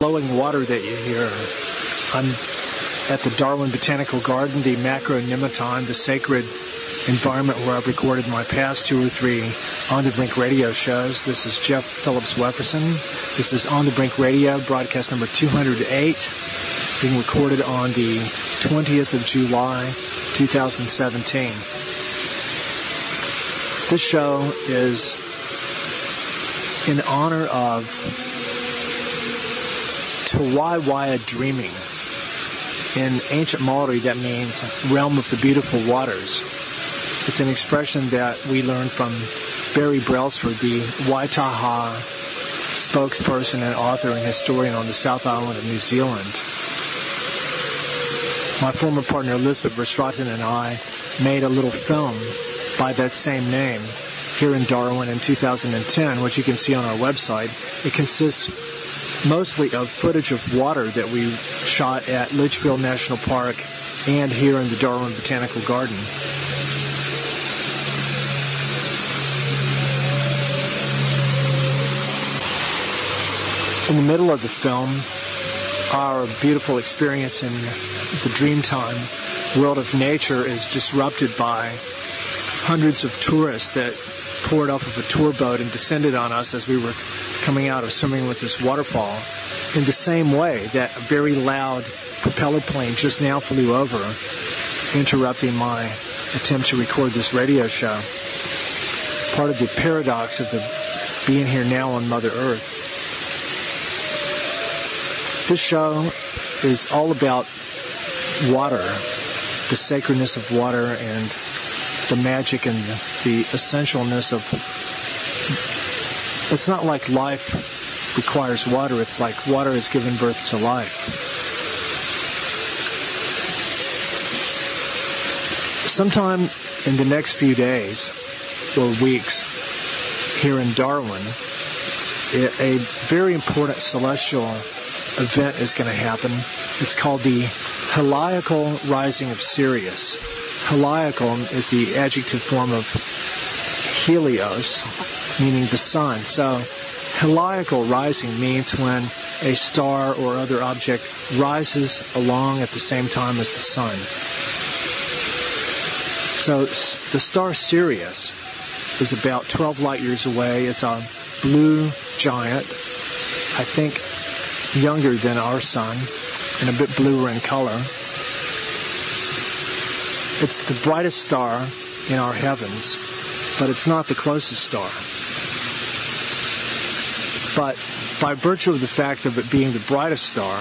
flowing water that you hear. I'm at the Darwin Botanical Garden, the macronematon, the sacred environment where I've recorded my past 2 or 3 On the Brink radio shows. This is Jeff Phillips Wefferson. This is On the Brink Radio, broadcast number 208, being recorded on the 20th of July, 2017. This show is in honor of Tawaiwaia dreaming. In ancient Maori, that means realm of the beautiful waters. It's an expression that we learned from Barry Brailsford, the Waitaha spokesperson and author and historian on the South Island of New Zealand. My former partner Elizabeth Verstraeten and I made a little film by that same name here in Darwin in 2010, which you can see on our website. It consists mostly of footage of water that we shot at Litchfield National Park and here in the Darwin Botanical Garden. In the middle of the film, our beautiful experience in the Dreamtime world of nature is disrupted by hundreds of tourists that poured off of a tour boat and descended on us as we were coming out of swimming with this waterfall. In the same way that a very loud propeller plane just now flew over, interrupting my attempt to record this radio show. Part of the paradox of the being here now on Mother Earth. This show is all about water, the sacredness of water and the magic and the essentialness of... It's not like life requires water. It's like water has given birth to life. Sometime in the next few days or weeks here in Darwin, a very important celestial event is going to happen. It's called the Heliacal Rising of Sirius. Heliacal is the adjective form of Helios, meaning the sun. So heliacal rising means when a star or other object rises along at the same time as the sun. So the star Sirius is about 12 light years away. It's a blue giant, I think younger than our sun, and a bit bluer in color. It's the brightest star in our heavens, but it's not the closest star. But by virtue of the fact of it being the brightest star,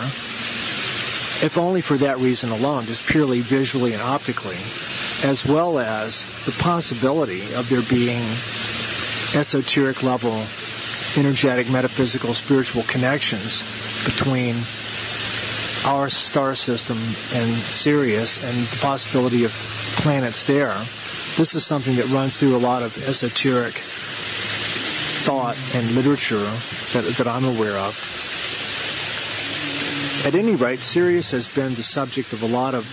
if only for that reason alone, just purely visually and optically, as well as the possibility of there being esoteric level, energetic, metaphysical, spiritual connections between our star system and Sirius and the possibility of planets there. This is something that runs through a lot of esoteric thought and literature that I'm aware of. At any rate, Sirius has been the subject of a lot of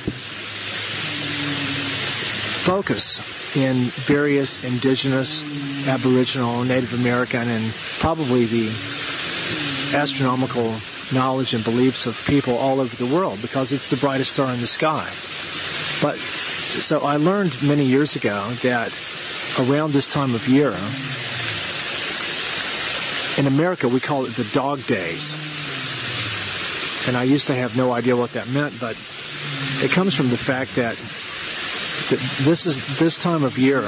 focus in various indigenous, Aboriginal, Native American, and probably the astronomical knowledge and beliefs of people all over the world, because it's the brightest star in the sky. But so I learned many years ago that around this time of year, in America we call it the dog days. And I used to have no idea what that meant, but it comes from the fact that this time of year,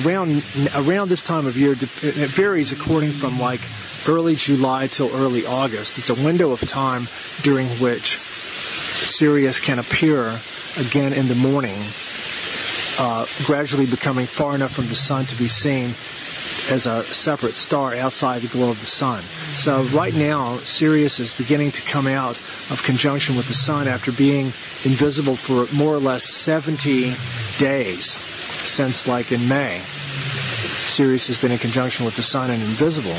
around this time of year, it varies according from like early July till early August. It's a window of time during which Sirius can appear again in the morning, gradually becoming far enough from the sun to be seen as a separate star outside the glow of the sun. So right now, Sirius is beginning to come out of conjunction with the sun after being invisible for more or less 70 days since, like, in May. Sirius has been in conjunction with the sun and invisible.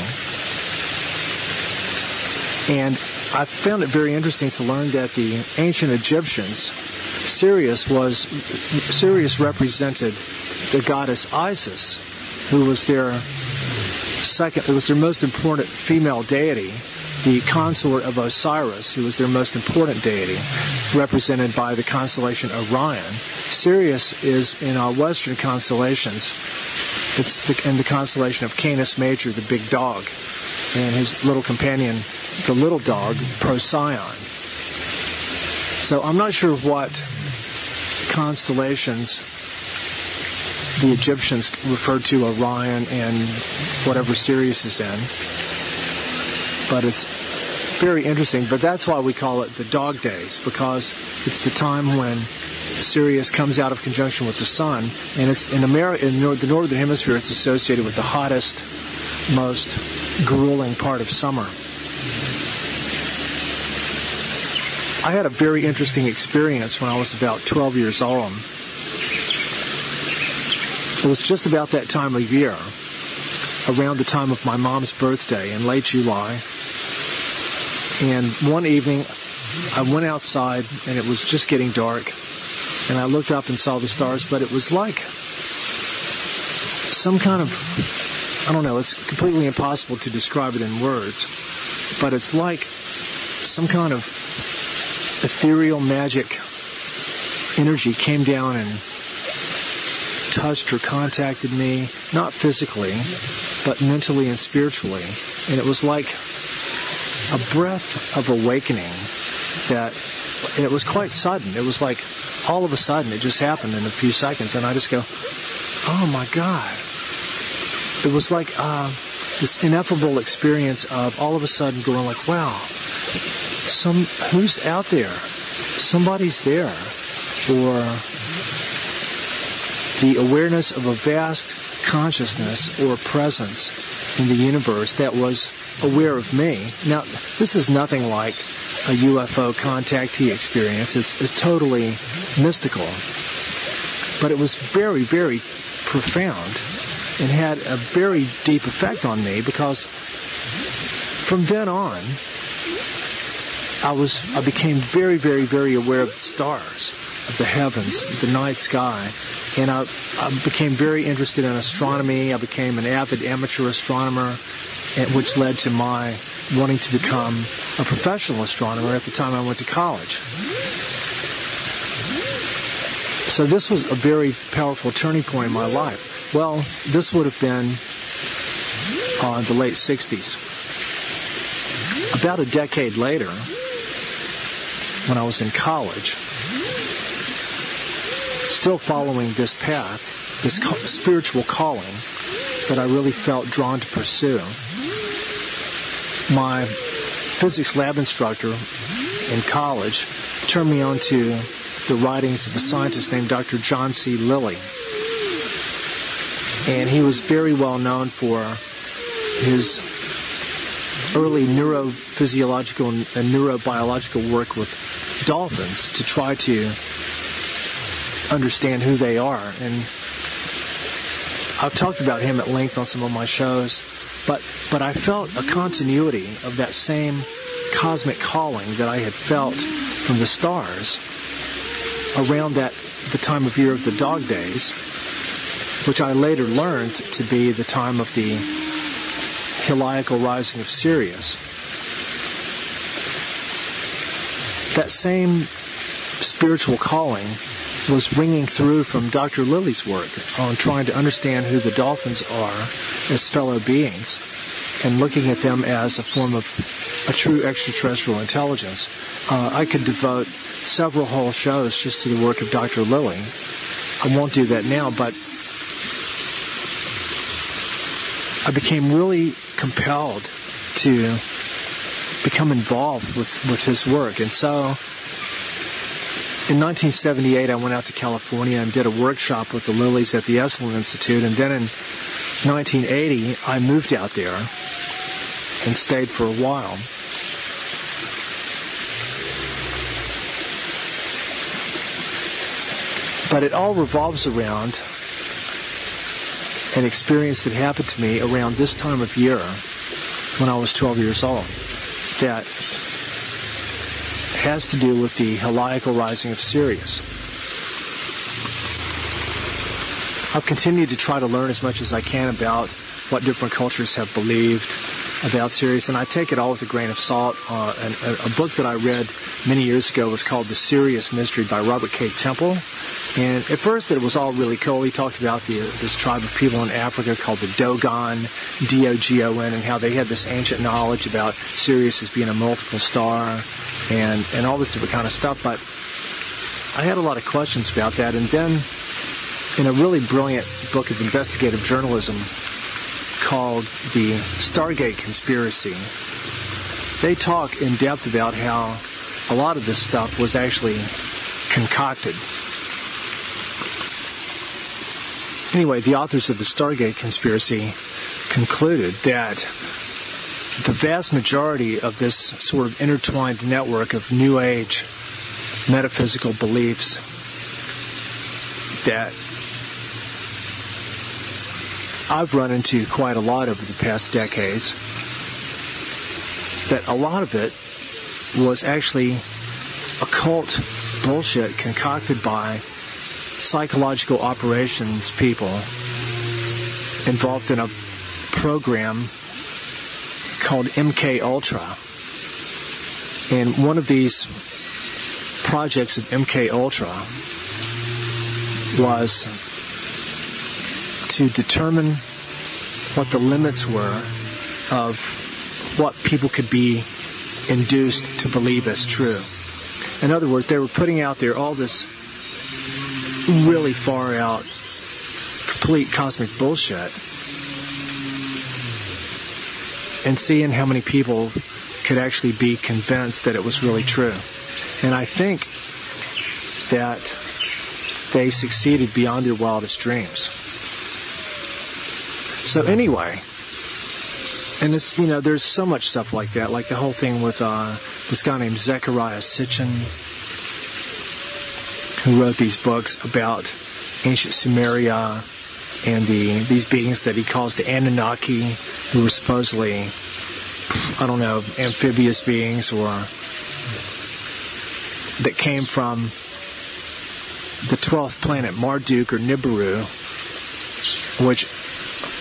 And I found it very interesting to learn that the ancient Egyptians, Sirius represented the goddess Isis, who was their most important female deity, the consort of Osiris, who was their most important deity, represented by the constellation Orion. Sirius is in our Western constellations. It's in the constellation of Canis Major, the big dog, and his little companion, the little dog, Procyon. So I'm not sure what constellations the Egyptians referred to Orion and whatever Sirius is in, but it's very interesting. But that's why we call it the dog days, because it's the time when Sirius comes out of conjunction with the sun, and it's in America, in the northern hemisphere, it's associated with the hottest, most grueling part of summer. I had a very interesting experience when I was about 12 years old. It was just about that time of year, around the time of my mom's birthday in late July. And one evening, I went outside, and it was just getting dark. And I looked up and saw the stars, but it was like some kind of, I don't know, it's completely impossible to describe it in words, but it's like some kind of ethereal magic energy came down and touched or contacted me, not physically, but mentally and spiritually. And it was like a breath of awakening and it was quite sudden. It was like all of a sudden it just happened in a few seconds, and I just go, oh my God. It was like this ineffable experience of all of a sudden going like, wow, who's out there? Somebody's there. Or the awareness of a vast consciousness or presence in the universe that was aware of me. Now, this is nothing like a UFO contactee experience. It's totally mystical. But it was very, very profound and had a very deep effect on me, because from then on, I became very, very, very aware of the stars, of the heavens, the night sky, and I became very interested in astronomy. I became an avid amateur astronomer, which led to my wanting to become a professional astronomer at the time I went to college. So this was a very powerful turning point in my life. Well, this would have been the late 60s. About a decade later, when I was in college, still following this path, this spiritual calling that I really felt drawn to pursue, my physics lab instructor in college turned me on to the writings of a scientist named Dr. John C. Lilly. And he was very well known for his early neurophysiological and neurobiological work with dolphins to try to understand who they are. And I've talked about him at length on some of my shows, but I felt a continuity of that same cosmic calling that I had felt from the stars around the time of year of the dog days, which I later learned to be the time of the heliacal rising of Sirius. That same spiritual calling was ringing through from Dr. Lilly's work on trying to understand who the dolphins are as fellow beings and looking at them as a form of a true extraterrestrial intelligence. I could devote several whole shows just to the work of Dr. Lilly. I won't do that now, but I became really compelled to become involved with his work. And so in 1978, I went out to California and did a workshop with the Lillys at the Esalen Institute. And then in 1980, I moved out there and stayed for a while. But it all revolves around an experience that happened to me around this time of year when I was 12 years old that has to do with the heliacal rising of Sirius. I've continued to try to learn as much as I can about what different cultures have believed, about Sirius, and I take it all with a grain of salt. A book that I read many years ago was called The Sirius Mystery by Robert K. Temple. And at first it was all really cool. He talked about this tribe of people in Africa called the Dogon, D-O-G-O-N, and how they had this ancient knowledge about Sirius as being a multiple star and all this different kind of stuff. But I had a lot of questions about that. And then in a really brilliant book of investigative journalism called The Stargate Conspiracy, they talk in depth about how a lot of this stuff was actually concocted. Anyway, the authors of The Stargate Conspiracy concluded that the vast majority of this sort of intertwined network of New Age metaphysical beliefs that I've run into quite a lot over the past decades, that a lot of it was actually occult bullshit concocted by psychological operations people involved in a program called MK Ultra. And one of these projects of MK Ultra was to determine what the limits were of what people could be induced to believe as true. In other words, they were putting out there all this really far out, complete cosmic bullshit, and seeing how many people could actually be convinced that it was really true. And I think that they succeeded beyond their wildest dreams. So anyway, and it's, there's so much stuff like that, like the whole thing with this guy named Zecharia Sitchin, who wrote these books about ancient Sumeria and these beings that he calls the Anunnaki, who were supposedly, amphibious beings or that came from the 12th planet, Marduk or Nibiru, which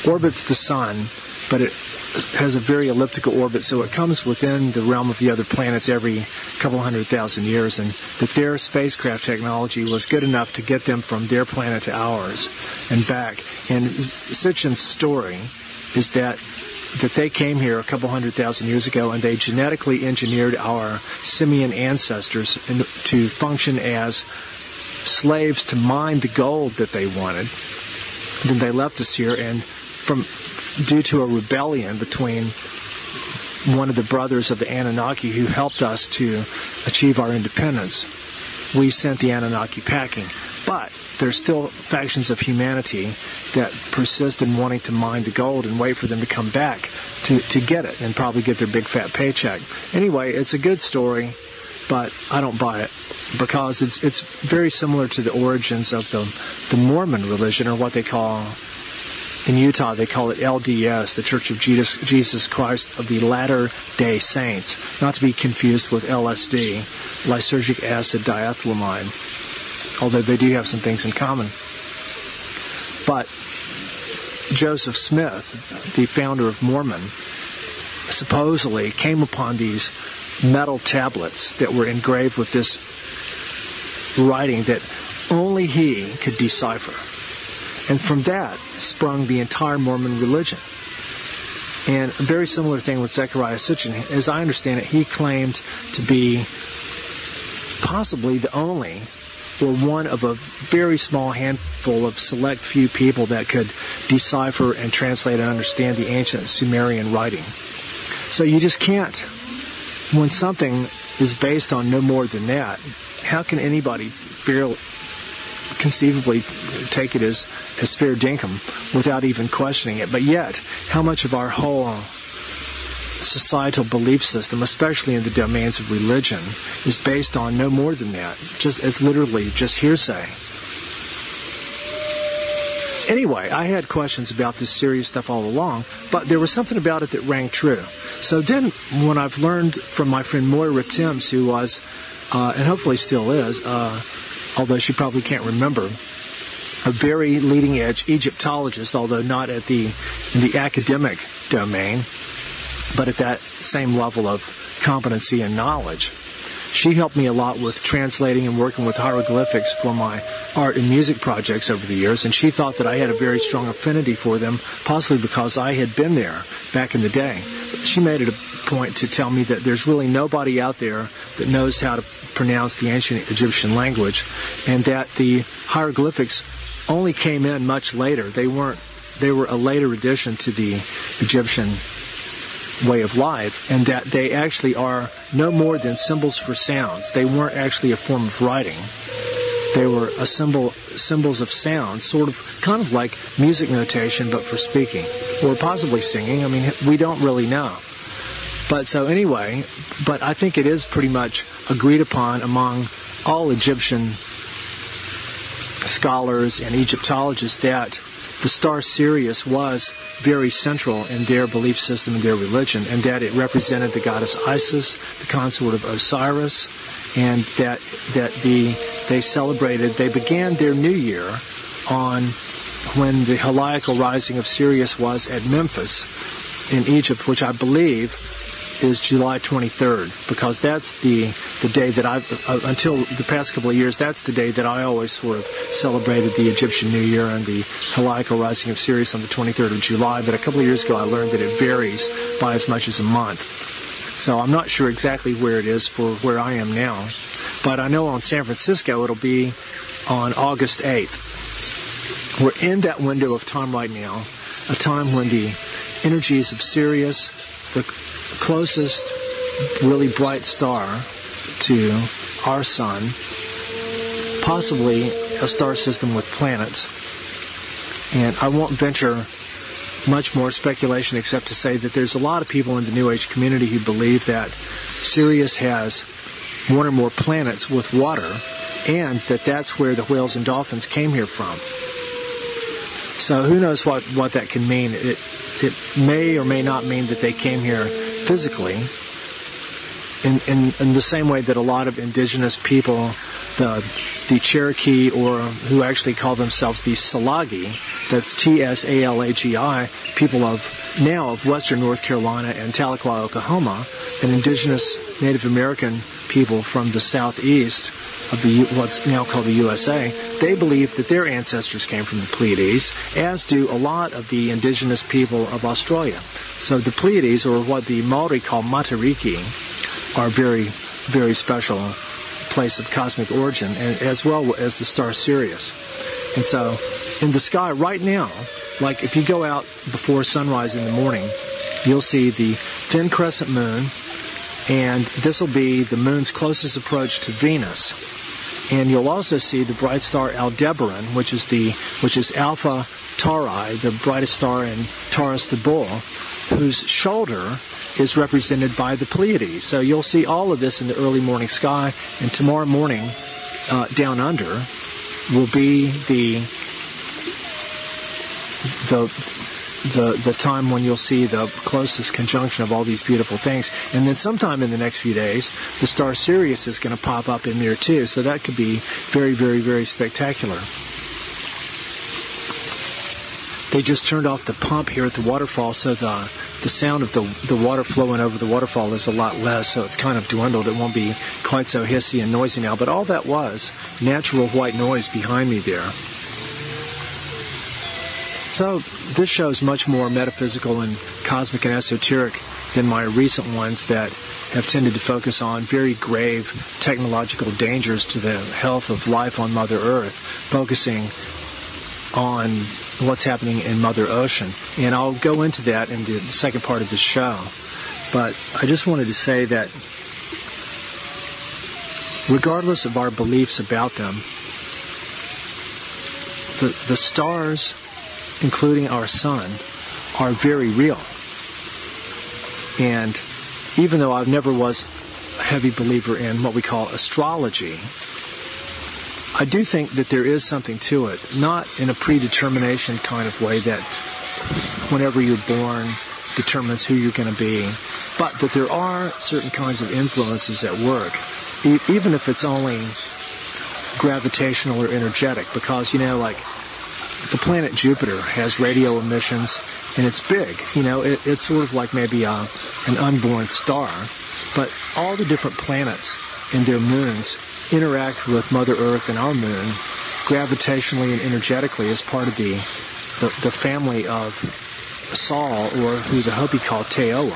orbits the sun, but it has a very elliptical orbit, so it comes within the realm of the other planets every couple 100,000 years, and that their spacecraft technology was good enough to get them from their planet to ours and back. And Sitchin's story is that they came here a couple 100,000 years ago and they genetically engineered our simian ancestors to function as slaves to mine the gold that they wanted. Then they left us here, and due to a rebellion between one of the brothers of the Anunnaki who helped us to achieve our independence, we sent the Anunnaki packing. But there's still factions of humanity that persist in wanting to mine the gold and wait for them to come back to get it and probably get their big fat paycheck. Anyway, it's a good story, but I don't buy it because it's very similar to the origins of the Mormon religion, or what they call, in Utah, they call it LDS, the Church of Jesus Christ of the Latter-day Saints, not to be confused with LSD, lysergic acid diethylamine, although they do have some things in common. But Joseph Smith, the founder of Mormon, supposedly came upon these metal tablets that were engraved with this writing that only he could decipher. And from that sprung the entire Mormon religion. And a very similar thing with Zecharia Sitchin. As I understand it, he claimed to be possibly the only, or one of a very small handful of select few people that could decipher and translate and understand the ancient Sumerian writing. So you just can't, when something is based on no more than that, how can anybody conceivably take it as fair dinkum without even questioning it? But yet, how much of our whole societal belief system, especially in the domains of religion, is based on no more than that? It's literally just hearsay. Anyway, I had questions about this Sirius stuff all along, but there was something about it that rang true. So then, when I've learned from my friend Moira Timms, who was, and hopefully still is, although she probably can't remember, a very leading-edge Egyptologist, although not in the academic domain, but at that same level of competency and knowledge. She helped me a lot with translating and working with hieroglyphics for my art and music projects over the years, and she thought that I had a very strong affinity for them, possibly because I had been there back in the day. She made it a point to tell me that there's really nobody out there that knows how to pronounce the ancient Egyptian language, and that the hieroglyphics only came in much later. They were a later addition to the Egyptian way of life, and that they actually are no more than symbols for sounds. They weren't actually a form of writing. They were symbols of sound, kind of like music notation, but for speaking, or possibly singing. I mean, we don't really know. But I think it is pretty much agreed upon among all Egyptian scholars and Egyptologists that the star Sirius was very central in their belief system and their religion, and that it represented the goddess Isis, the consort of Osiris, and that they began their new year on when the Heliacal rising of Sirius was at Memphis in Egypt, which I believe is July 23rd, because that's the day that until the past couple of years, that's the day that I always sort of celebrated the Egyptian New Year and the Heliacal rising of Sirius on the 23rd of July. But a couple of years ago, I learned that it varies by as much as a month. So I'm not sure exactly where it is for where I am now, but I know on San Francisco it'll be on August 8th. We're in that window of time right now, a time when the energies of Sirius, the closest really bright star to our sun, possibly a star system with planets. And I won't venture much more speculation except to say that there's a lot of people in the New Age community who believe that Sirius has one or more planets with water, and that's where the whales and dolphins came here from. So who knows what that can mean. It may or may not mean that they came here physically, in the same way that a lot of indigenous people, the Cherokee, or who actually call themselves the Salagi, that's Tsalagi, people of western North Carolina and Tahlequah, Oklahoma, and indigenous Native American people from the southeast of what's now called the USA, they believe that their ancestors came from the Pleiades, as do a lot of the indigenous people of Australia. So the Pleiades, or what the Maori call Matariki, are very, very special place of cosmic origin, and as well as the star Sirius. And so in the sky right now, like if you go out before sunrise in the morning, you'll see the thin crescent moon, and this will be the moon's closest approach to Venus. And you'll also see the bright star Aldebaran, which is Alpha Tauri, the brightest star in Taurus the Bull, whose shoulder is represented by the Pleiades. So you'll see all of this in the early morning sky, and tomorrow morning, down under, will be the time when you'll see the closest conjunction of all these beautiful things. And then sometime in the next few days, the star Sirius is going to pop up in there too. So that could be very, very, very spectacular. They just turned off the pump here at the waterfall, so the sound of the water flowing over the waterfall is a lot less, so it's kind of dwindled. It won't be quite so hissy and noisy now, but all that was natural white noise behind me there. So this show is much more metaphysical and cosmic and esoteric than my recent ones that have tended to focus on very grave technological dangers to the health of life on Mother Earth, focusing on what's happening in Mother Ocean. And I'll go into that in the second part of the show. But I just wanted to say that regardless of our beliefs about them, the stars, including our sun, are very real. And even though I never was a heavy believer in what we call astrology, I do think that there is something to it, not in a predetermination kind of way that whenever you're born determines who you're going to be, but that there are certain kinds of influences at work, even if it's only gravitational or energetic, because, like the planet Jupiter has radio emissions, and it's big. It's sort of like maybe an unborn star. But all the different planets and their moons interact with Mother Earth and our moon gravitationally and energetically as part of the family of Sol, or who the Hopi call Teoa,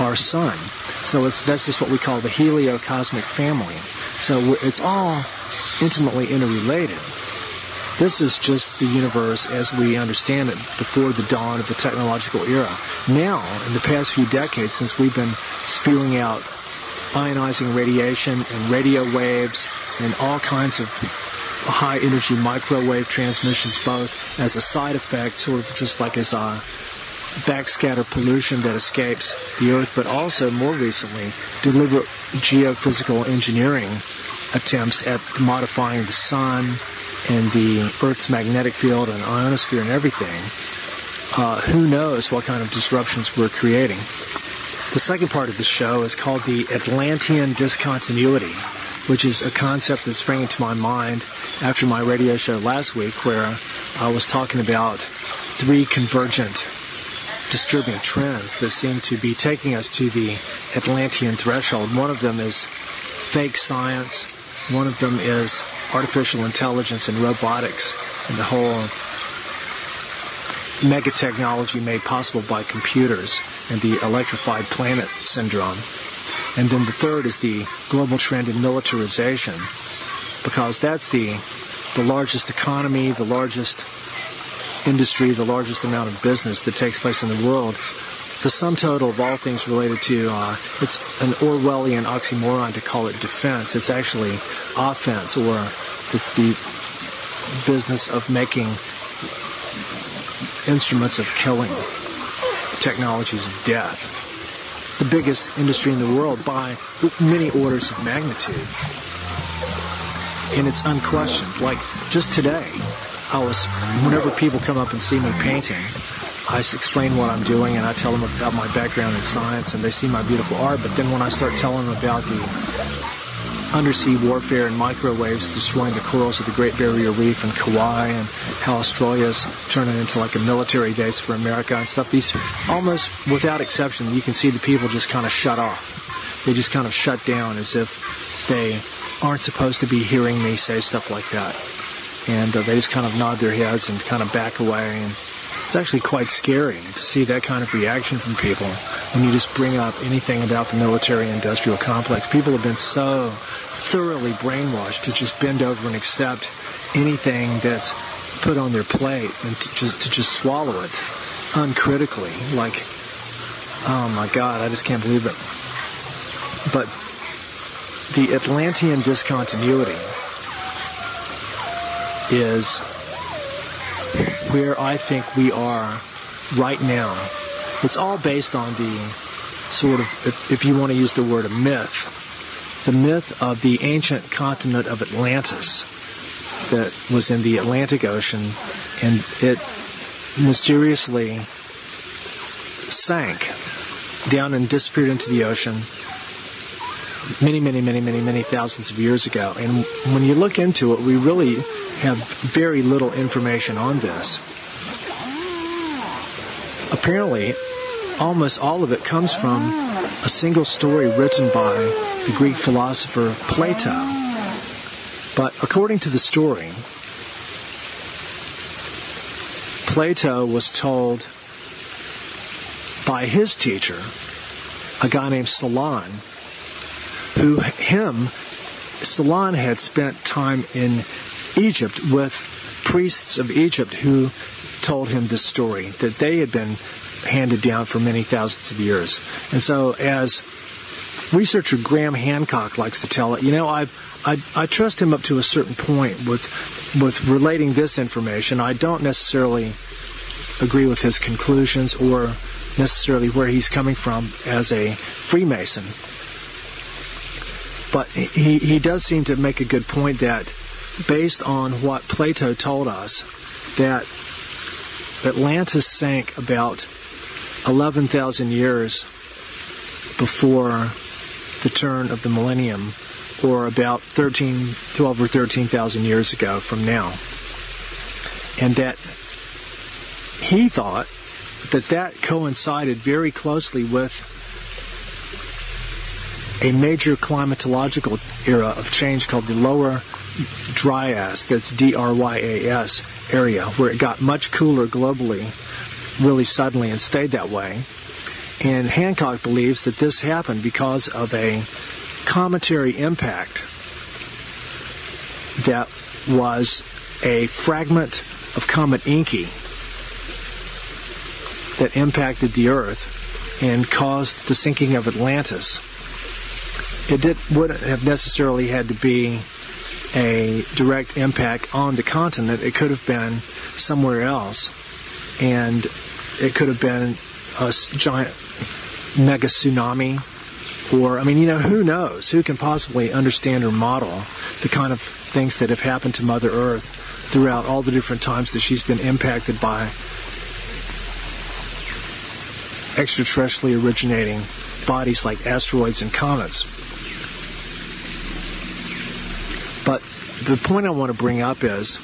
our sun. So that's just what we call the heliocosmic family. So it's all intimately interrelated. This is just the universe as we understand it before the dawn of the technological era. Now, in the past few decades, since we've been spewing out ionizing radiation and radio waves and all kinds of high-energy microwave transmissions, both as a side effect, sort of just like as a backscatter pollution that escapes the Earth, but also, more recently, deliberate geophysical engineering attempts at modifying the sun and the Earth's magnetic field and ionosphere and everything. Who knows what kind of disruptions we're creating. The second part of the show is called the Atlantean Discontinuity, which is a concept that's springing to my mind after my radio show last week, where I was talking about 3 convergent disturbing trends that seem to be taking us to the Atlantean threshold. One of them is fake science. One of them is artificial intelligence and robotics and the whole mega technology made possible by computers and the electrified planet syndrome. And then the third is the global trend in militarization, because that's the largest economy, the largest industry, the largest amount of business that takes place in the world. The sum total of all things related to, it's an Orwellian oxymoron to call it defense. It's actually offense, or it's the business of making instruments of killing, technologies of death. It's the biggest industry in the world by many orders of magnitude. And it's unquestioned. Like just today, whenever people come up and see me painting, I explain what I'm doing and I tell them about my background in science, and they see my beautiful art. But then when I start telling them about the undersea warfare and microwaves destroying the corals of the Great Barrier Reef and Kauai, and how Australia's turning into like a military base for America and stuff, these almost without exception, you can see the people just kind of shut off. They just kind of shut down as if they aren't supposed to be hearing me say stuff like that. And they just kind of nod their heads and kind of back away. And it's actually quite scary to see that kind of reaction from people when you just bring up anything about the military-industrial complex. People have been so thoroughly brainwashed to just bend over and accept anything that's put on their plate and to just swallow it uncritically. Like, oh my God, I just can't believe it. But the Atlantean discontinuity is where I think we are right now. It's all based on the sort of, if you want to use the word a myth, the myth of the ancient continent of Atlantis that was in the Atlantic Ocean, and it mysteriously sank down and disappeared into the ocean many thousands of years ago. And when you look into it, we really have very little information on this. Apparently, almost all of it comes from a single story written by the Greek philosopher Plato. But according to the story, Plato was told by his teacher, a guy named Solon, Solon had spent time in Egypt with priests of Egypt who told him this story, that they had been handed down for many thousands of years. And so, as researcher Graham Hancock likes to tell it, I trust him up to a certain point with relating this information. I don't necessarily agree with his conclusions or necessarily where he's coming from as a Freemason. But he does seem to make a good point that, based on what Plato told us, that Atlantis sank about 11,000 years before the turn of the millennium, or about 12 or 13,000 years ago from now. and that he thought that coincided very closely with a major climatological era of change called the Lower Dryas, that's Dryas area, where it got much cooler globally really suddenly and stayed that way. And Hancock believes that this happened because of a cometary impact that was a fragment of Comet Encke that impacted the Earth and caused the sinking of Atlantis. It wouldn't have necessarily had to be a direct impact on the continent. It could have been somewhere else, and it could have been a giant mega tsunami, or, I mean, who knows? Who can possibly understand or model the kind of things that have happened to Mother Earth throughout all the different times that she's been impacted by extraterrestrially originating bodies like asteroids and comets. But the point I want to bring up is,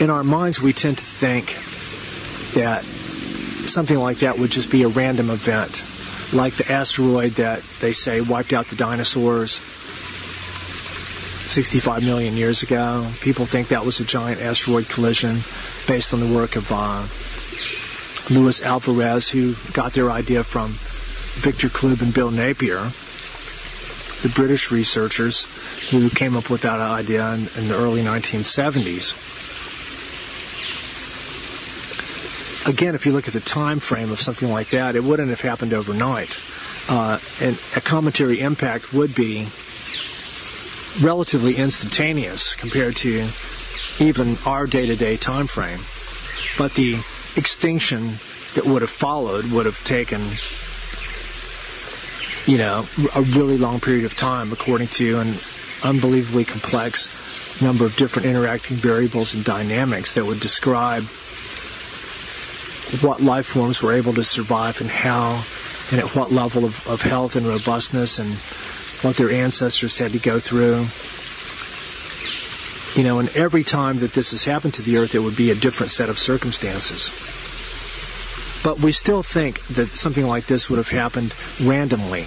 in our minds we tend to think that something like that would just be a random event, like the asteroid that they say wiped out the dinosaurs 65 million years ago. People think that was a giant asteroid collision based on the work of Luis Alvarez, who got their idea from Victor Klube and Bill Napier, the British researchers who came up with that idea in the early 1970s. Again, if you look at the time frame of something like that, it wouldn't have happened overnight. And a cometary impact would be relatively instantaneous compared to even our day-to-day time frame. But the extinction that would have followed would have taken, a really long period of time, according to an unbelievably complex number of different interacting variables and dynamics that would describe what life forms were able to survive and how and at what level of health and robustness, and what their ancestors had to go through. And every time that this has happened to the Earth, it would be a different set of circumstances. But we still think that something like this would have happened randomly.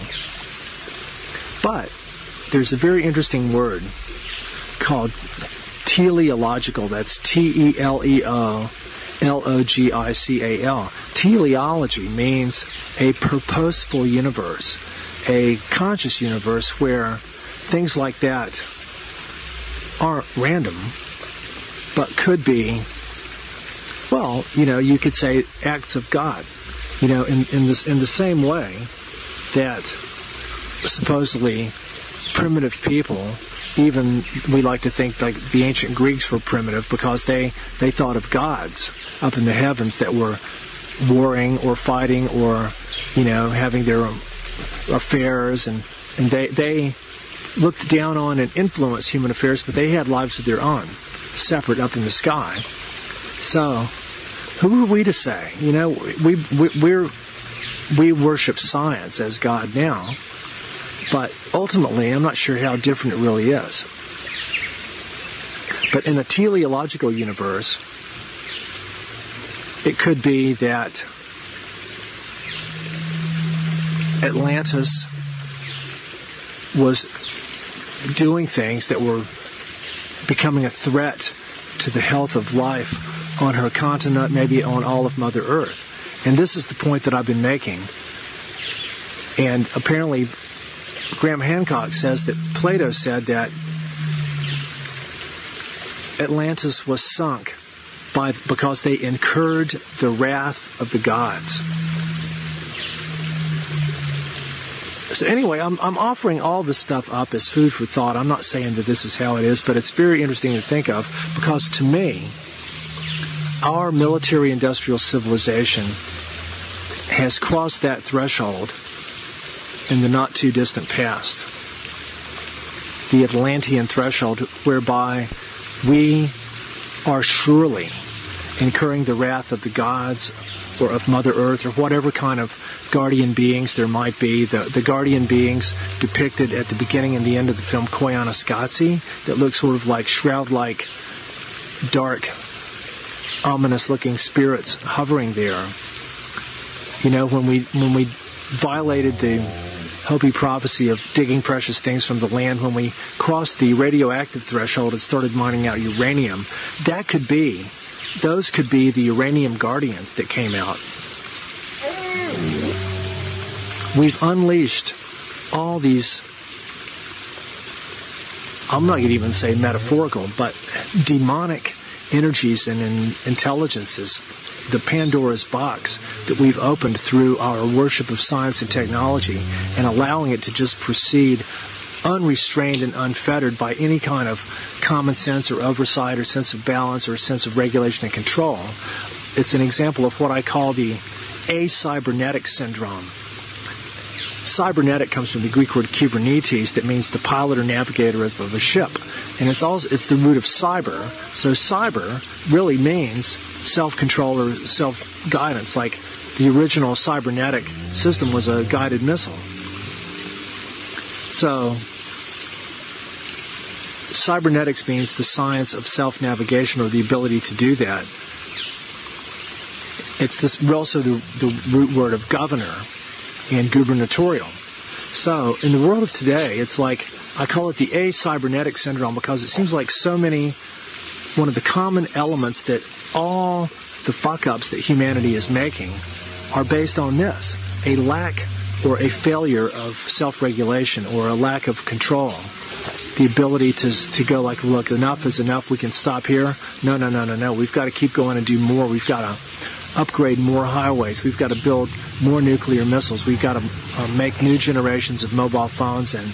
But there's a very interesting word called teleological. That's T-E-L-E-O-L-O-G-I-C-A-L. Teleology means a purposeful universe, a conscious universe where things like that aren't random, but could be, well, you could say acts of God. In the same way that supposedly primitive people, even we like to think like the ancient Greeks were primitive because they thought of gods up in the heavens that were warring or fighting or having their affairs, and they looked down on and influenced human affairs, but they had lives of their own, separate up in the sky. So who are we to say? We worship science as God now, but ultimately I'm not sure how different it really is. But in a teleological universe, it could be that Atlantis was doing things that were becoming a threat to the health of life on her continent, maybe on all of Mother Earth. And this is the point that I've been making. And apparently Graham Hancock says that Plato said that Atlantis was sunk because they incurred the wrath of the gods. So anyway, I'm offering all this stuff up as food for thought. I'm not saying that this is how it is, but it's very interesting to think of, because to me, our military-industrial civilization has crossed that threshold in the not-too-distant past. The Atlantean threshold, whereby we are surely incurring the wrath of the gods or of Mother Earth or whatever kind of guardian beings there might be. The guardian beings depicted at the beginning and the end of the film Koyaanisqatsi, that look sort of like shroud-like dark, ominous-looking spirits hovering there. You know, when we violated the Hopi prophecy of digging precious things from the land, when we crossed the radioactive threshold and started mining out uranium, those could be the uranium guardians that came out. We've unleashed all these, I'm not going to even say metaphorical, but demonic energies and intelligences, the Pandora's box that we've opened through our worship of science and technology, and allowing it to just proceed unrestrained and unfettered by any kind of common sense or oversight or sense of balance or sense of regulation and control. It's an example of what I call the acybernetic syndrome. Cybernetic comes from the Greek word kybernetes, that means the pilot or navigator of a ship. And it's the root of cyber. So cyber really means self-control or self-guidance, like the original cybernetic system was a guided missile. So cybernetics means the science of self-navigation, or the ability to do that. It's also the root word of governor and gubernatorial. So in the world of today, it's like, I call it the acybernetic syndrome, because it seems like one of the common elements that all the fuck-ups that humanity is making are based on this: a lack or a failure of self-regulation, or a lack of control. The ability to go like, look, enough is enough, we can stop here. No, we've got to keep going and do more. We've got to upgrade more highways. We've got to build more nuclear missiles. We've got to make new generations of mobile phones and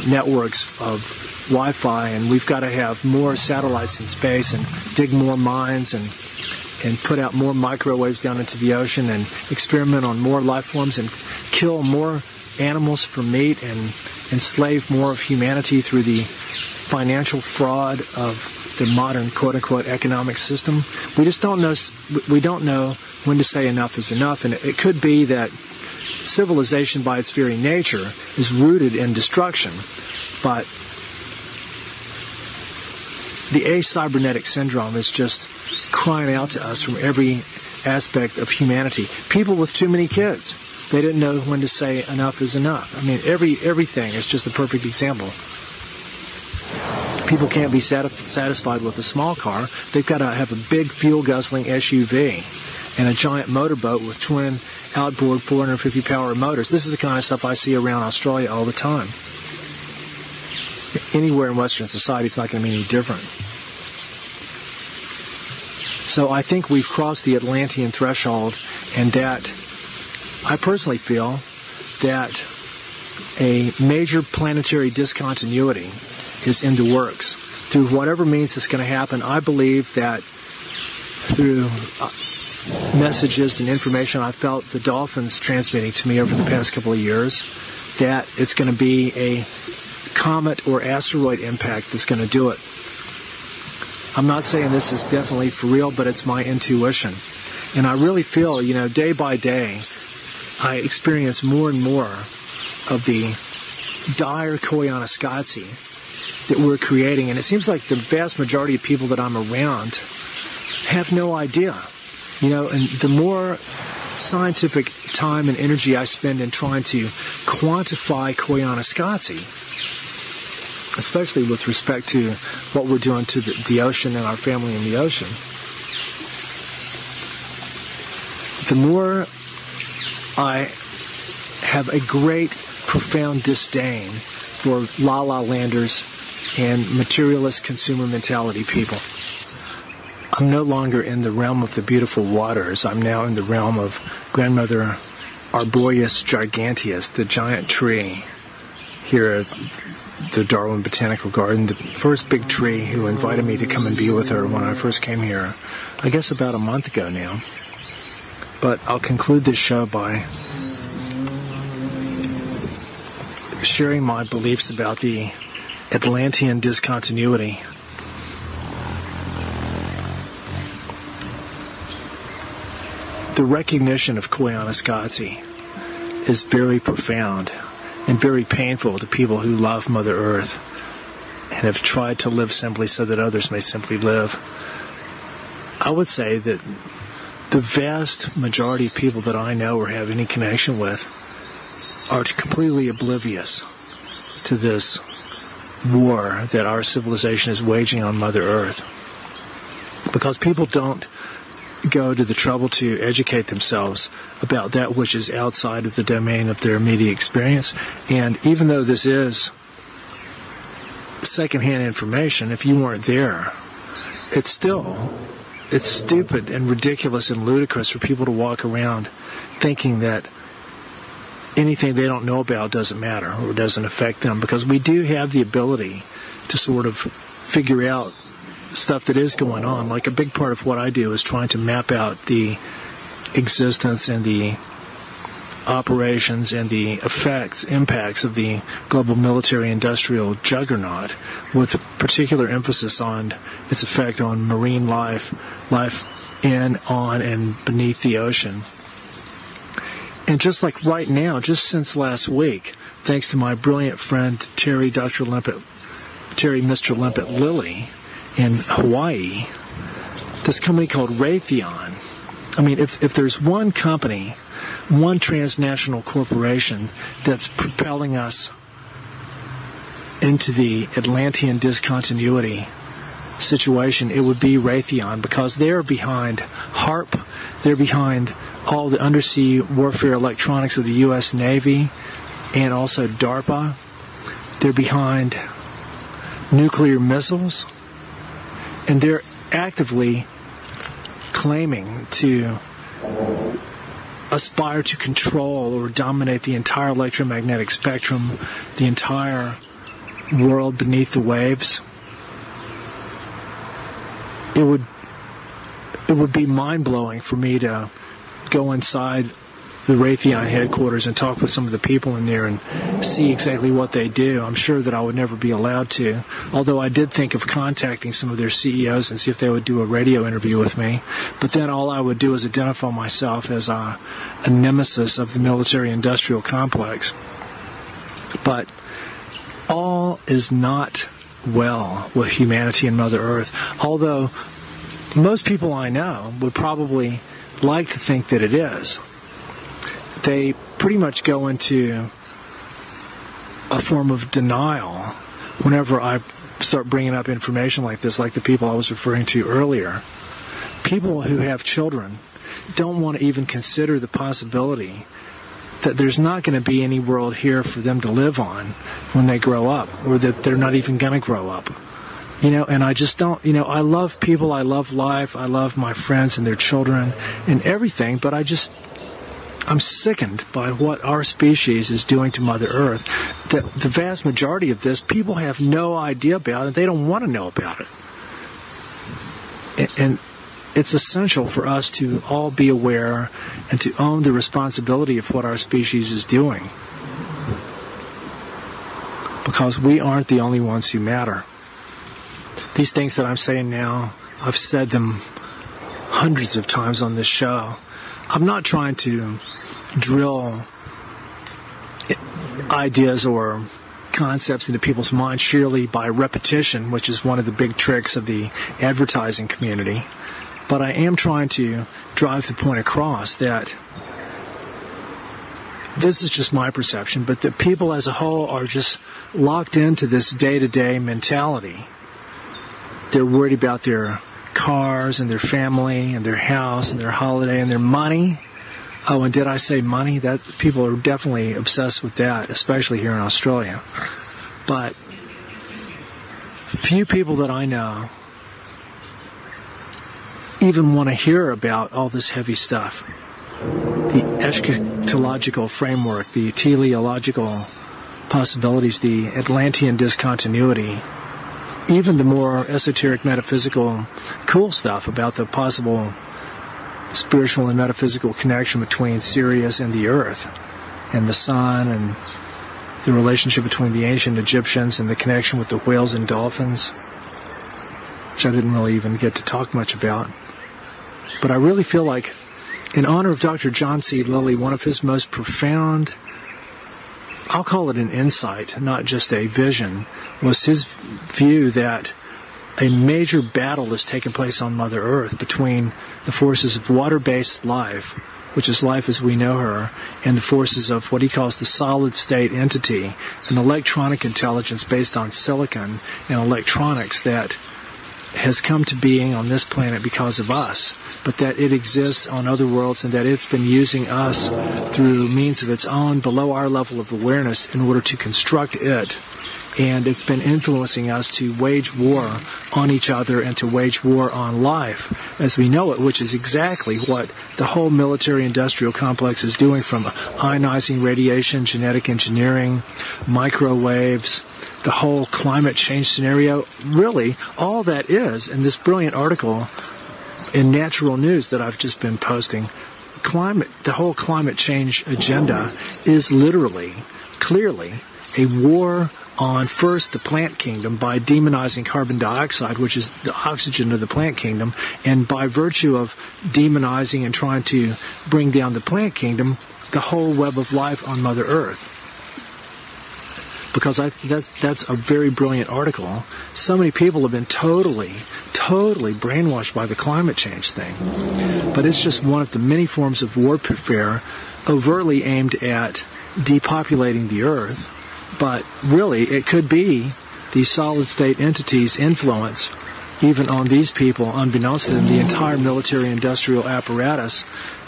networks of Wi-Fi, and we've got to have more satellites in space, and dig more mines, and put out more microwaves down into the ocean, and experiment on more life forms, and kill more animals for meat, and enslave more of humanity through the financial fraud of the modern quote-unquote economic system. We just don't know. We don't know when to say enough is enough, and it could be that civilization, by its very nature, is rooted in destruction. But the acybernetic syndrome is just crying out to us from every aspect of humanity. People with too many kids, they didn't know when to say enough is enough. I mean, everything is just a perfect example. People can't be satisfied with a small car. They've got to have a big fuel-guzzling SUV and a giant motorboat with twin outboard 450-power motors. This is the kind of stuff I see around Australia all the time. Anywhere in Western society, it's not going to be any different. So I think we've crossed the Atlantean threshold, and that I personally feel that a major planetary discontinuity is in the works. Through whatever means it's going to happen, I believe that through messages and information I felt the dolphins transmitting to me over the past couple of years, that it's going to be a comet or asteroid impact that's going to do it. I'm not saying this is definitely for real, but it's my intuition. And I really feel, day by day, I experience more and more of the dire koyaanisqatsi that we're creating. And it seems like the vast majority of people that I'm around have no idea. And the more scientific time and energy I spend in trying to quantify koyaanisqatsi, especially with respect to what we're doing to the ocean and our family in the ocean, the more I have a great, profound disdain for la-la landers and materialist consumer mentality people. I'm no longer in the realm of the beautiful waters. I'm now in the realm of Grandmother Arboreus giganteus, the giant tree here at the Darwin Botanical Garden, the first big tree who invited me to come and be with her when I first came here, I guess about a month ago now. But I'll conclude this show by sharing my beliefs about the Atlantean discontinuity. The recognition of koyaanisqatsi is very profound and very painful to people who love Mother Earth and have tried to live simply so that others may simply live. I would say that the vast majority of people that I know or have any connection with are completely oblivious to this war that our civilization is waging on Mother Earth. Because people don't go to the trouble to educate themselves about that which is outside of the domain of their immediate experience. And even though this is secondhand information, if you weren't there, it's stupid and ridiculous and ludicrous for people to walk around thinking that anything they don't know about doesn't matter or doesn't affect them, because we do have the ability to sort of figure out stuff that is going on. Like, a big part of what I do is trying to map out the existence and the operations and the impacts of the global military-industrial juggernaut, with particular emphasis on its effect on marine life in, on, and beneath the ocean. And just like right now, just since last week, thanks to my brilliant friend Terry Mr. Limpet Lilly in Hawaii, this company called Raytheon. I mean, if there's one company, one transnational corporation that's propelling us into the Atlantean discontinuity situation, it would be Raytheon, because they're behind HARP, they're behind all the undersea warfare electronics of the U.S. Navy, and also DARPA. They're behind nuclear missiles, and they're actively claiming to aspire to control or dominate the entire electromagnetic spectrum, the entire world beneath the waves. It would be mind-blowing for me to go inside the Raytheon headquarters and talk with some of the people in there and see exactly what they do. I'm sure that I would never be allowed to, although I did think of contacting some of their CEOs and see if they would do a radio interview with me. But then all I would do is identify myself as a nemesis of the military-industrial complex. But all is not well with humanity and Mother Earth, although most people I know would probably like to think that it is. They pretty much go into a form of denial whenever I start bringing up information like this, like the people I was referring to earlier. People who have children don't want to even consider the possibility that there's not going to be any world here for them to live on when they grow up, or that they're not even going to grow up. And I just don't, I love people, I love life, I love my friends and their children and everything, but I'm sickened by what our species is doing to Mother Earth. The vast majority of this, people have no idea about it. They don't want to know about it. And it's essential for us to all be aware and to own the responsibility of what our species is doing, because we aren't the only ones who matter. These things that I'm saying now, I've said them hundreds of times on this show. I'm not trying to drill ideas or concepts into people's minds sheerly by repetition, which is one of the big tricks of the advertising community. But I am trying to drive the point across that this is just my perception, but that people as a whole are just locked into this day-to-day mentality. They're worried about their cars and their family and their house and their holiday and their money. Oh, and did I say money? That people are definitely obsessed with that, especially here in Australia. But few people that I know even want to hear about all this heavy stuff. The eschatological framework, the teleological possibilities, the Atlantean discontinuity, even the more esoteric, metaphysical, cool stuff about the possible spiritual and metaphysical connection between Sirius and the Earth and the Sun, and the relationship between the ancient Egyptians and the connection with the whales and dolphins, which I didn't really even get to talk much about. But I really feel like, in honor of Dr. John C. Lilly, one of his most profound, I'll call it an insight, not just a vision, was his view that a major battle is taking place on Mother Earth between the forces of water-based life, which is life as we know her, and the forces of what he calls the solid-state entity, an electronic intelligence based on silicon and electronics that has come to being on this planet because of us, but that it exists on other worlds and that it's been using us through means of its own below our level of awareness in order to construct it. And it's been influencing us to wage war on each other and to wage war on life as we know it, which is exactly what the whole military-industrial complex is doing, from ionizing radiation, genetic engineering, microwaves, the whole climate change scenario. Really, all that is, in this brilliant article in Natural News that I've just been posting, the whole climate change agenda is literally, clearly, a war on, first, the plant kingdom by demonizing carbon dioxide, which is the oxygen of the plant kingdom, and by virtue of demonizing and trying to bring down the plant kingdom, the whole web of life on Mother Earth. Because that's a very brilliant article. So many people have been totally brainwashed by the climate change thing. But it's just one of the many forms of warfare overtly aimed at depopulating the Earth. But really, it could be these solid-state entities' influence even on these people, unbeknownst to them, the entire military-industrial apparatus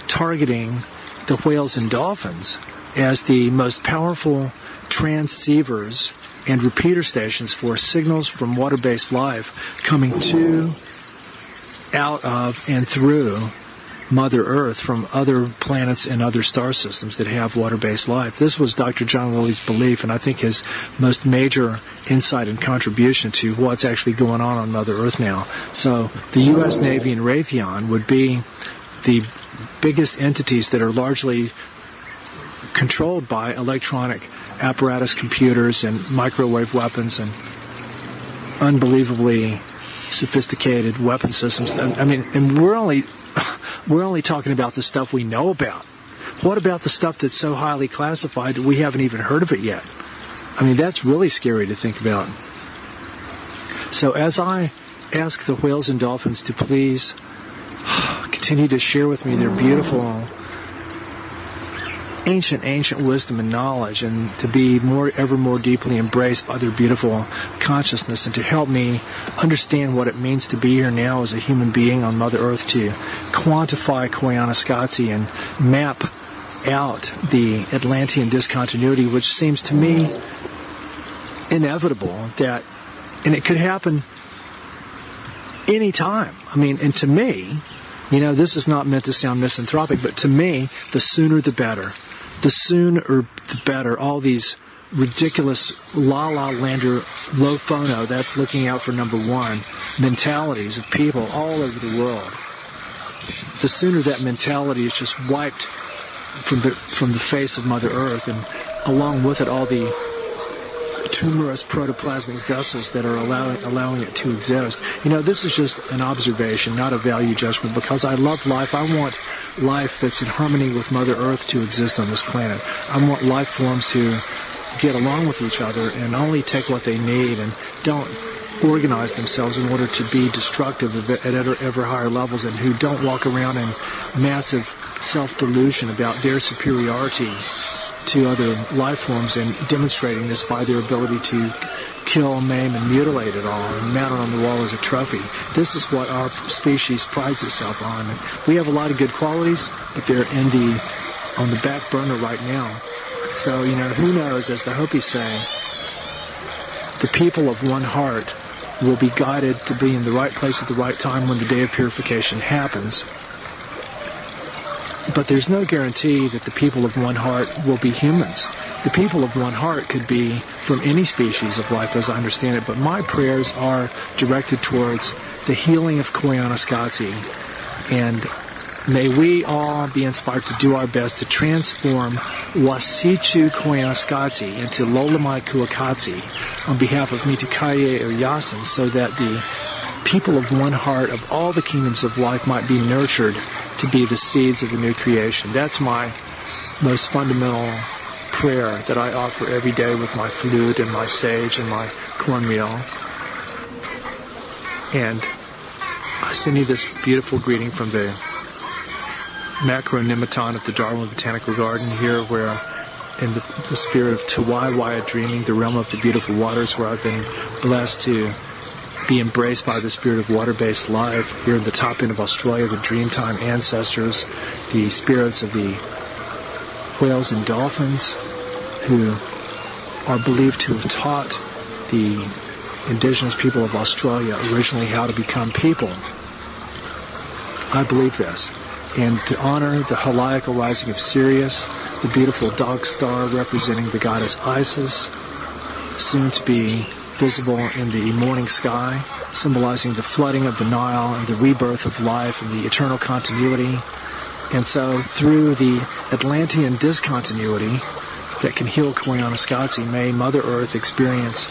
targeting the whales and dolphins as the most powerful transceivers and repeater stations for signals from water-based life coming to, out of, and through Mother Earth from other planets and other star systems that have water-based life. This was Dr. John Willey's belief, and I think his most major insight and contribution to what's actually going on Mother Earth now. So the U.S. Navy and Raytheon would be the biggest entities that are largely controlled by electronic apparatus, computers, and microwave weapons, and unbelievably sophisticated weapon systems. I mean, and we're only talking about the stuff we know about. What about the stuff that's so highly classified that we haven't even heard of it yet? I mean, that's really scary to think about. So as I ask the whales and dolphins to please continue to share with me their beautiful ancient wisdom and knowledge, and to be ever more deeply embraced by their beautiful consciousness, and to help me understand what it means to be here now as a human being on Mother Earth, to quantify Koyaanisqatsi and map out the Atlantean discontinuity, which seems to me inevitable, and it could happen any time. I mean, and to me, this is not meant to sound misanthropic, but to me, the sooner the better. The sooner the better. All these ridiculous la-la lander low phono, that's looking out for number one, mentalities of people all over the world. The sooner that mentality is just wiped from the face of Mother Earth, and along with it all the tumorous protoplasmic vessels that are allowing it to exist. This is just an observation, not a value judgment, because I love life. I want life that's in harmony with Mother Earth to exist on this planet. I want life forms who get along with each other and only take what they need and don't organize themselves in order to be destructive at ever higher levels, and who don't walk around in massive self-delusion about their superiority to other life forms, and demonstrating this by their ability to kill, maim, and mutilate it all and mount it on the wall as a trophy. This is what our species prides itself on. And we have a lot of good qualities, but they're on the back burner right now. So, who knows, as the Hopis say, the people of one heart will be guided to be in the right place at the right time when the day of purification happens. But there's no guarantee that the people of one heart will be humans. The people of one heart could be from any species of life, as I understand it, but my prayers are directed towards the healing of Koyaanisqatsi, and may we all be inspired to do our best to transform Wasichu Koyaanisqatsi into Lolamai Kuakatsi on behalf of Mitikaye or Yasin, so that the people of one heart of all the kingdoms of life might be nurtured to be the seeds of the new creation. That's my most fundamental prayer that I offer every day with my flute and my sage and my cornmeal. And I send you this beautiful greeting from the macronematon of the Darwin Botanical Garden here, where in the spirit of Tawaiwaya dreaming, the realm of the beautiful waters, where I've been blessed to be embraced by the spirit of water-based life here in the top end of Australia, the Dreamtime ancestors, the spirits of the whales and dolphins who are believed to have taught the indigenous people of Australia originally how to become people. I believe this. And to honor the Heliacal rising of Sirius, the beautiful dog star representing the goddess Isis, soon to be visible in the morning sky, symbolizing the flooding of the Nile and the rebirth of life and the eternal continuity. And so through the Atlantean discontinuity that can heal Koyaanisqatsi, may Mother Earth experience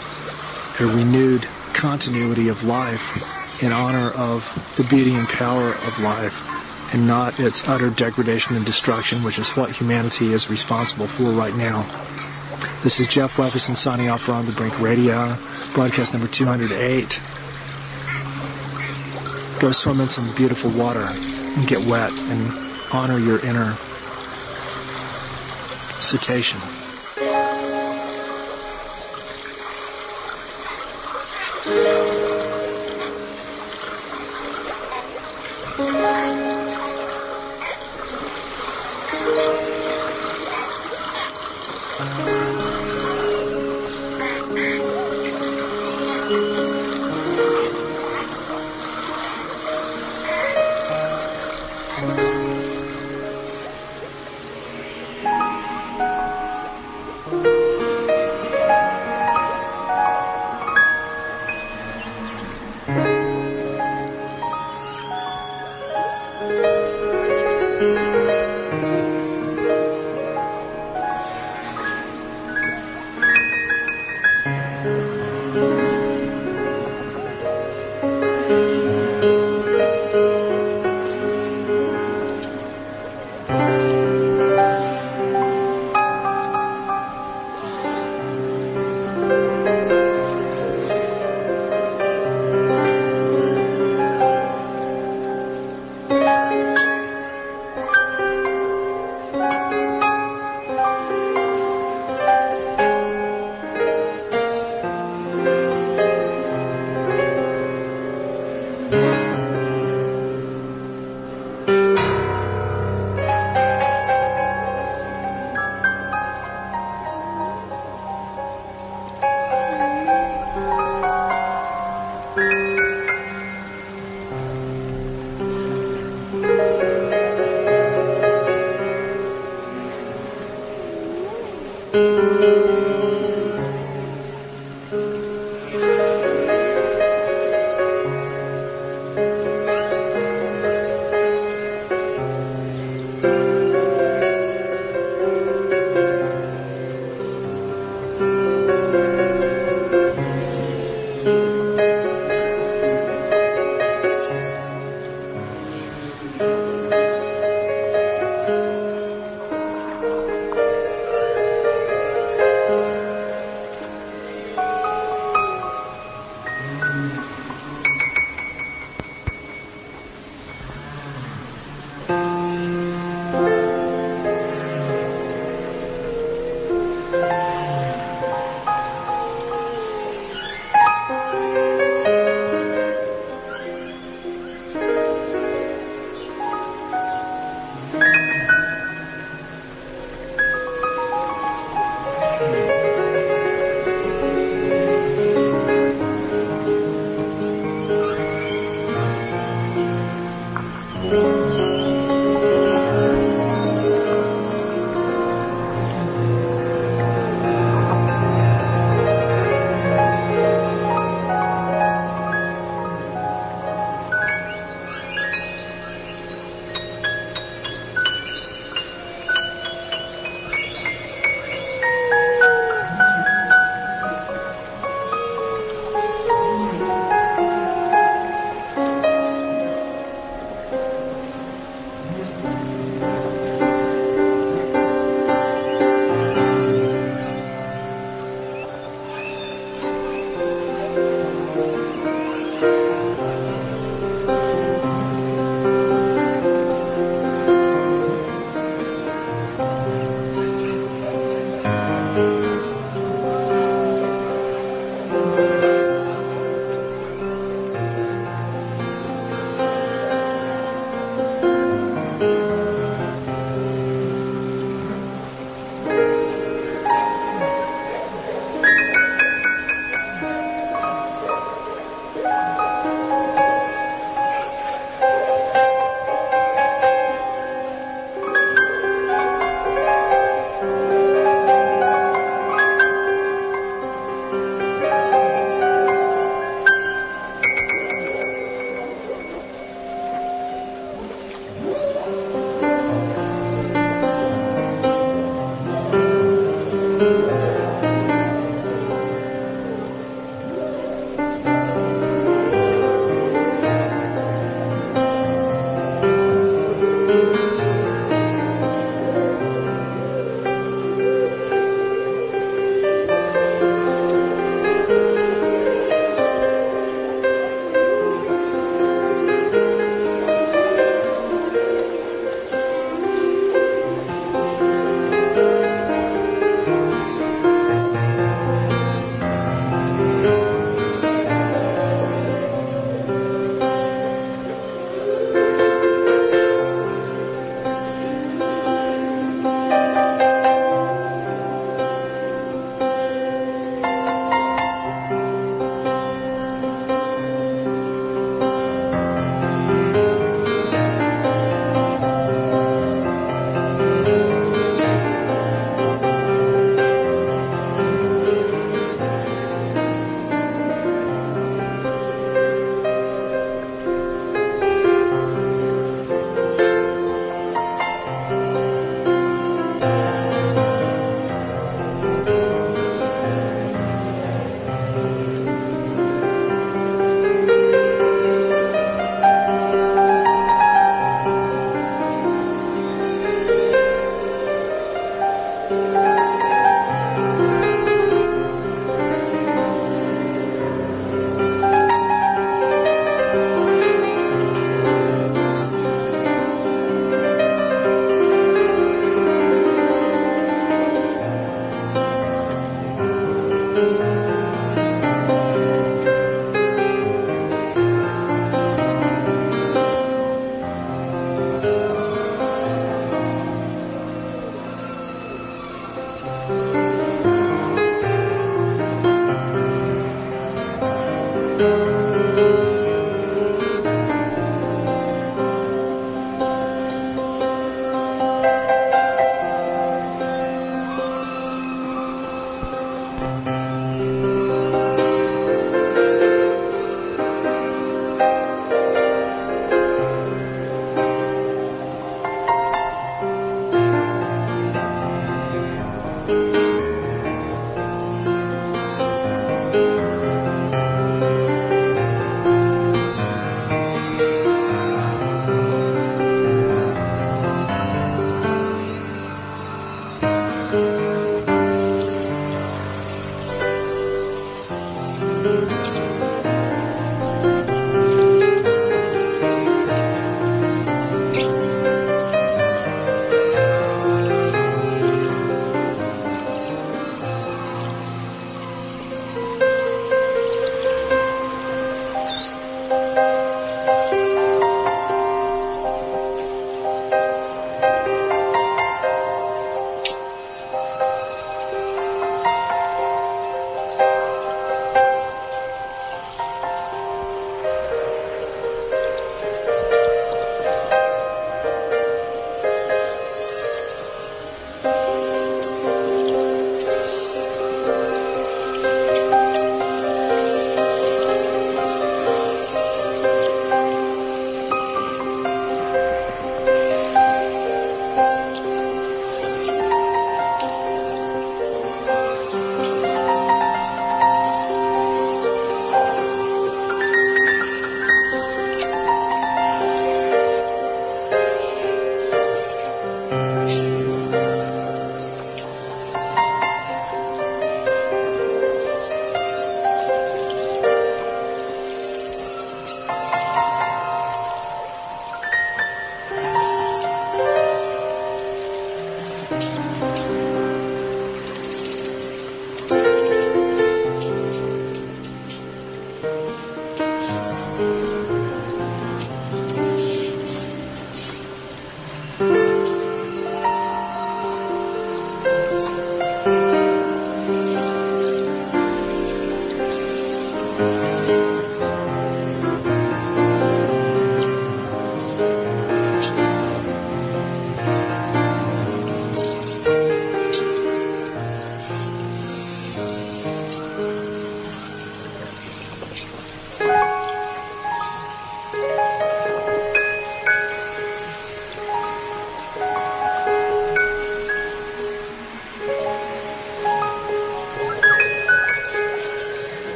a renewed continuity of life in honor of the beauty and power of life, and not its utter degradation and destruction, which is what humanity is responsible for right now. This is Jeff Wefferson signing off on the Brink Radio, broadcast number 208. Go swim in some beautiful water and get wet and honor your inner cetacean.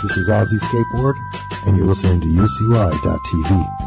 This is Ozzy Skateboard, and you're listening to UCY.TV.